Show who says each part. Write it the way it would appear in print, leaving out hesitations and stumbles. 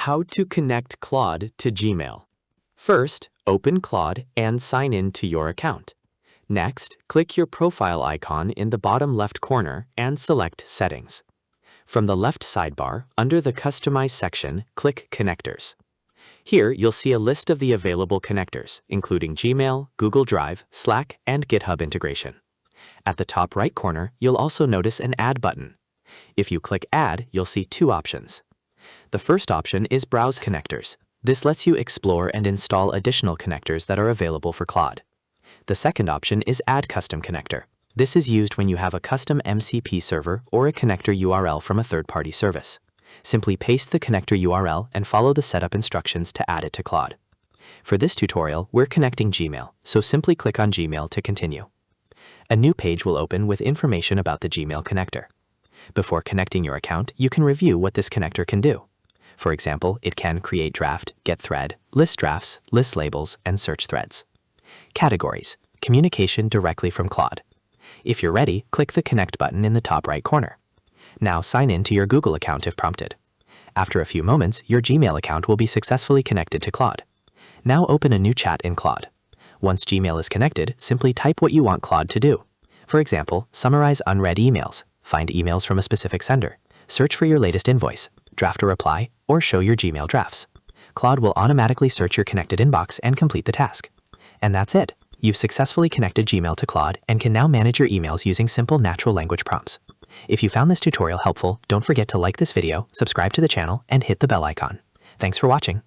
Speaker 1: How to connect Claude to Gmail. First, open Claude and sign in to your account. Next, click your profile icon in the bottom left corner and select Settings. From the left sidebar, under the Customize section, click Connectors. Here, you'll see a list of the available connectors, including Gmail, Google Drive, Slack, and GitHub integration. At the top right corner, you'll also notice an Add button. If you click Add, you'll see two options. The first option is Browse Connectors. This lets you explore and install additional connectors that are available for Claude. The second option is Add Custom Connector. This is used when you have a custom MCP server or a connector URL from a third-party service. Simply paste the connector URL and follow the setup instructions to add it to Claude. For this tutorial, we're connecting Gmail, so simply click on Gmail to continue. A new page will open with information about the Gmail connector. Before connecting your account, you can review what this connector can do. For example, it can create draft, get thread, list drafts, list labels, and search threads. Categories: communication directly from Claude. If you're ready, click the Connect button in the top right corner. Now sign in to your Google account if prompted. After a few moments, your Gmail account will be successfully connected to Claude. Now open a new chat in Claude. Once Gmail is connected, simply type what you want Claude to do. For example, summarize unread emails, find emails from a specific sender, search for your latest invoice, draft a reply, or show your Gmail drafts. Claude will automatically search your connected inbox and complete the task. And that's it. You've successfully connected Gmail to Claude and can now manage your emails using simple natural language prompts. If you found this tutorial helpful, don't forget to like this video, subscribe to the channel, and hit the bell icon. Thanks for watching.